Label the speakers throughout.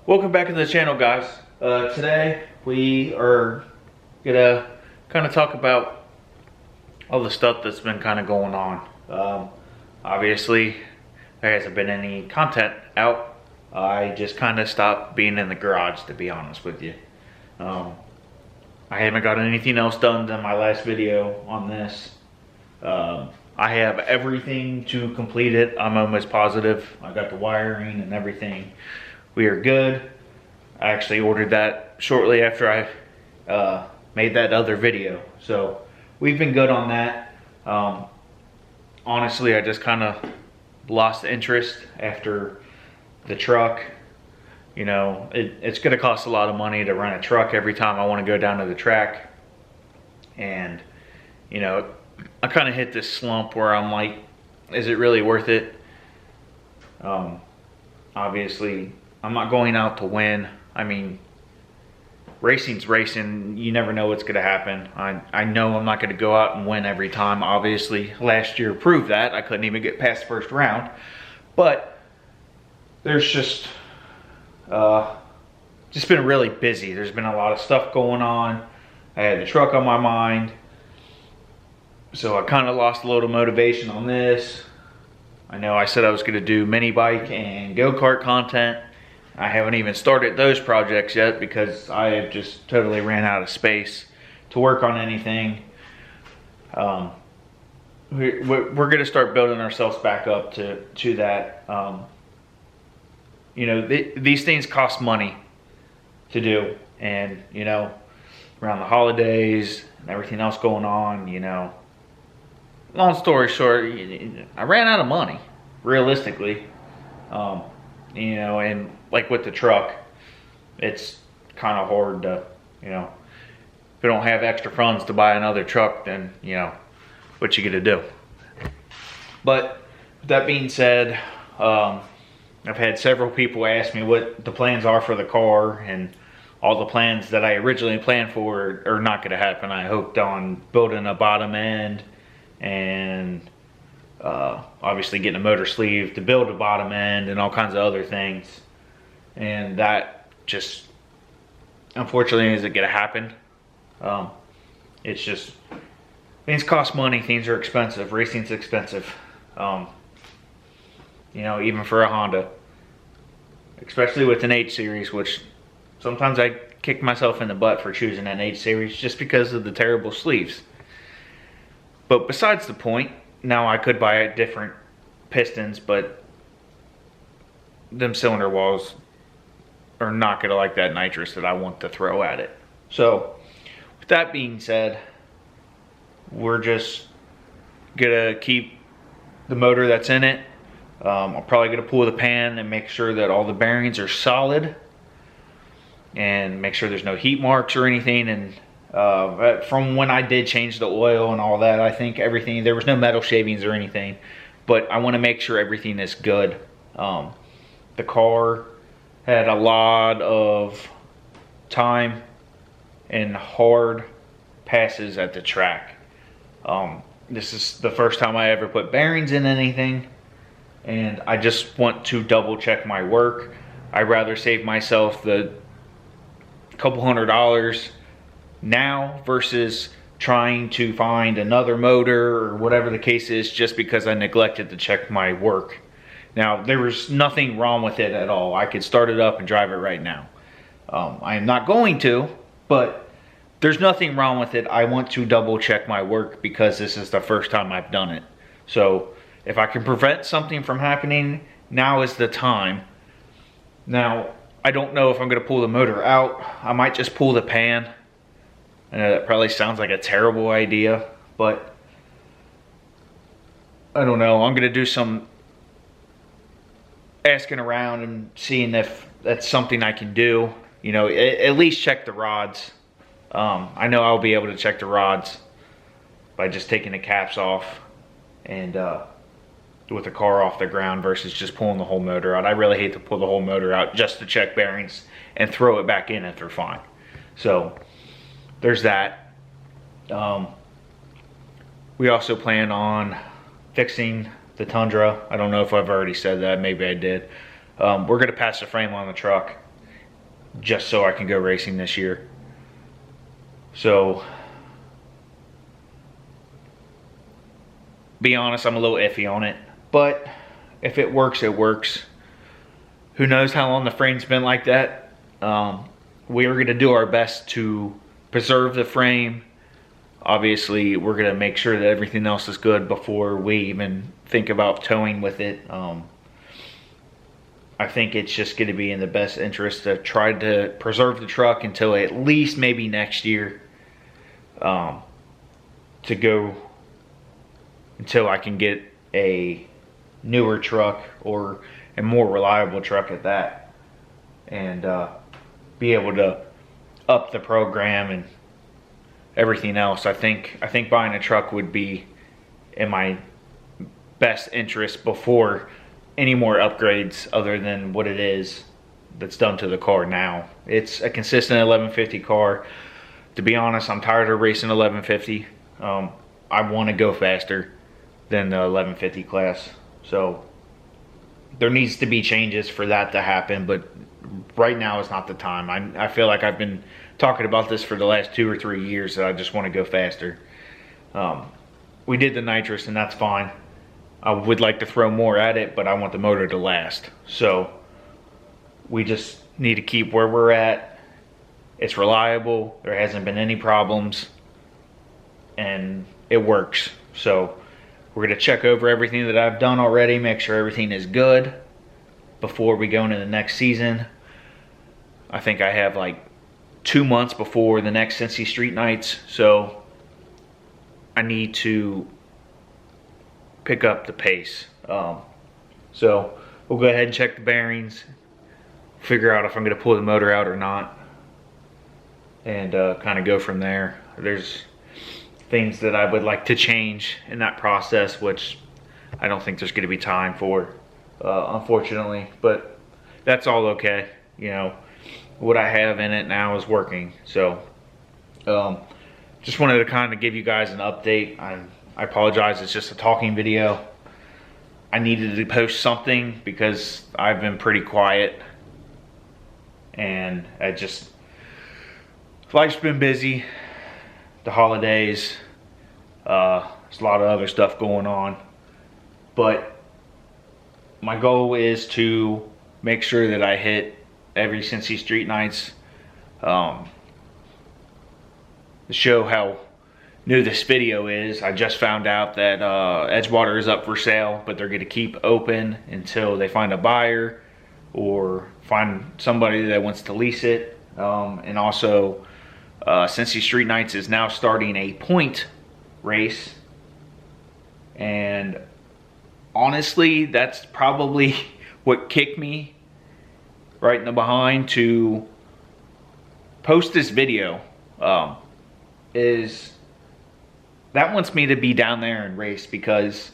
Speaker 1: Welcome back to the channel, guys. Today we are gonna kind of talk about all the stuff that's been kind of going on. Obviously there hasn't been any content out. I just kind of stopped being in the garage, to be honest with you. I haven't got anything else done than my last video on this. I have everything to complete it. I'm almost positive. I got the wiring and everything. We are good. I actually ordered that shortly after I made that other video. So we've been good on that. Honestly, I just kind of lost interest after the truck. You know, it's going to cost a lot of money to rent a truck every time I want to go down to the track. And, you know, I kind of hit this slump where I'm like, is it really worth it? Obviously, I'm not going out to win. I mean, racing's racing. You never know what's going to happen. I know I'm not going to go out and win every time. Obviously, last year proved that. I couldn't even get past the first round. But there's just been really busy. There's been a lot of stuff going on. I had the truck on my mind. So I kind of lost a little motivation on this. I know I said I was going to do mini bike and go-kart content. I haven't even started those projects yet because I have just totally ran out of space to work on anything. We're going to start building ourselves back up to that. You know, these things cost money to do. And, you know, around the holidays and everything else going on, you know, long story short, I ran out of money, realistically. You know, and like with the truck, it's kind of hard to, you know, if you don't have extra funds to buy another truck, then, you know, what you gonna do? But with that being said, I've had several people ask me what the plans are for the car, and all the plans that I originally planned for are not gonna happen. I hoped on building a bottom end and obviously getting a motor sleeve to build a bottom end and all kinds of other things, and that just unfortunately isn't gonna happen. It's just, things cost money, things are expensive, racing's expensive. You know, even for a Honda, especially with an H series, which sometimes I kick myself in the butt for choosing an H series just because of the terrible sleeves. But besides the point, now I could buy different pistons, but them cylinder walls are not going to like that nitrous that I want to throw at it. So with that being said, we're just going to keep the motor that's in it. I'm probably going to pull the pan and make sure that all the bearings are solid and make sure there's no heat marks or anything. And from when I did change the oil and all that, I think everything, there was no metal shavings or anything, but I want to make sure everything is good. The car had a lot of time and hard passes at the track. This is the first time I ever put bearings in anything, and I just want to double check my work. I'd rather save myself the couple $100 now versus trying to find another motor or whatever the case is just because I neglected to check my work. Now, there was nothing wrong with it at all. I could start it up and drive it right now. I am not going to, but there's nothing wrong with it. I want to double check my work because this is the first time I've done it. So if I can prevent something from happening, now is the time. Now, I don't know if I'm going to pull the motor out. I might just pull the pan. I know that probably sounds like a terrible idea, but I don't know. I'm going to do some asking around and seeing if that's something I can do. You know, at least check the rods. I know I'll be able to check the rods by just taking the caps off and with the car off the ground versus just pulling the whole motor out. I really hate to pull the whole motor out just to check bearings and throw it back in if they're fine. So there's that. We also plan on fixing the Tundra. I don't know if I've already said that. Maybe I did. We're going to patch the frame on the truck just so I can go racing this year. So, be honest, I'm a little iffy on it, but if it works, it works. Who knows how long the frame's been like that. We are going to do our best to preserve the frame. Obviously, we're going to make sure that everything else is good before we even think about towing with it. I think it's just going to be in the best interest to try to preserve the truck until at least maybe next year, to go until I can get a newer truck or a more reliable truck at that, and be able to up the program and everything else. I think buying a truck would be in my best interest before any more upgrades other than what it is that's done to the car now. It's a consistent 1150 car. To be honest, I'm tired of racing 1150. I want to go faster than the 1150 class. So there needs to be changes for that to happen, but right now is not the time. I feel like I've been talking about this for the last 2 or 3 years, that I just want to go faster. We did the nitrous, and that's fine. I would like to throw more at it, but I want the motor to last. So we just need to keep where we're at. It's reliable. There hasn't been any problems, and it works. So we're going to check over everything that I've done already, make sure everything is good before we go into the next season. I think I have like 2 months before the next Cincy Street Nights, so I need to pick up the pace. So we'll go ahead and check the bearings, figure out if I'm going to pull the motor out or not, and kind of go from there. There's things that I would like to change in that process, which I don't think there's going to be time for, unfortunately, but that's all okay. You know, what I have in it now is working. So just wanted to kind of give you guys an update. I apologize, it's just a talking video. I needed to post something because I've been pretty quiet, and life's been busy. The holidays, there's a lot of other stuff going on, but my goal is to make sure that I hit every Cincy Street Nights, to show how new this video is. I just found out that Edgewater is up for sale, but they're going to keep open until they find a buyer or find somebody that wants to lease it. And also, Cincy Street Nights is now starting a point race, and honestly, that's probably what kicked me right in the behind to post this video. Is that wants me to be down there and race, because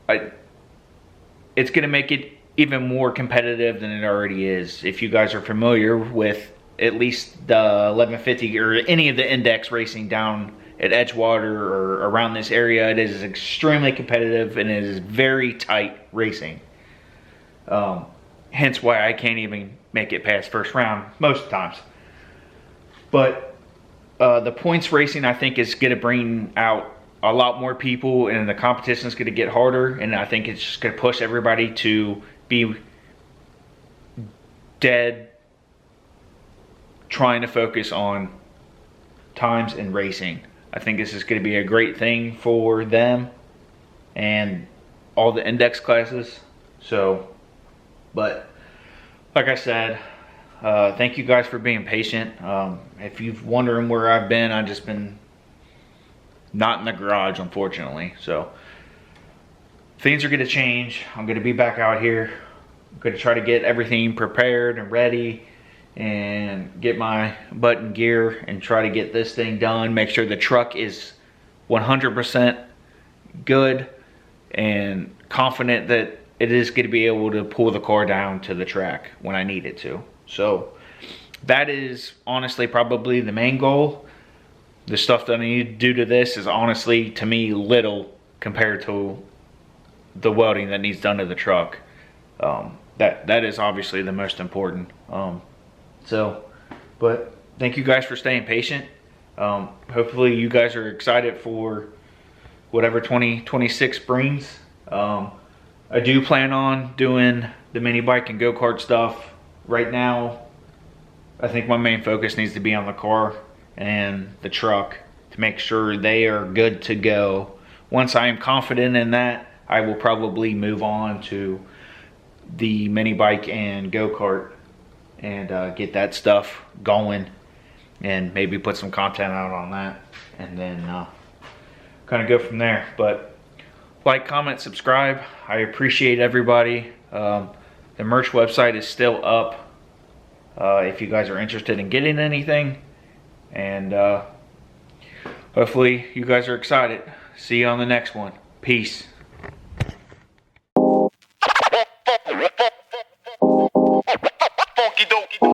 Speaker 1: it's going to make it even more competitive than it already is. If you guys are familiar with at least the 1150 or any of the index racing down at Edgewater or around this area, it is extremely competitive and it is very tight racing. Hence why I can't even make it past first round most times. But the points racing, I think, is going to bring out a lot more people, and the competition is going to get harder, and I think it's just going to push everybody to be dead trying to focus on times and racing. I think this is going to be a great thing for them and all the index classes. So, but like I said, thank you guys for being patient. If you're wondering where I've been, I've just been not in the garage, unfortunately. So things are going to change. I'm going to be back out here. I'm going to try to get everything prepared and ready and get my butt in gear and try to get this thing done. Make sure the truck is 100% good and confident that it is going to be able to pull the car down to the track when I need it to. So that is honestly probably the main goal. The stuff that I need to do to this is honestly, to me, little compared to the welding that needs done to the truck. That is obviously the most important. So, but thank you guys for staying patient. Hopefully you guys are excited for whatever 2026 brings. I do plan on doing the mini bike and go-kart stuff. Right now, I think my main focus needs to be on the car and the truck to make sure they are good to go. Once I am confident in that, I will probably move on to the mini bike and go-kart and get that stuff going and maybe put some content out on that, and then kind of go from there. But like, comment, subscribe. I appreciate everybody. The merch website is still up if you guys are interested in getting anything, and hopefully you guys are excited. See you on the next one. Peace.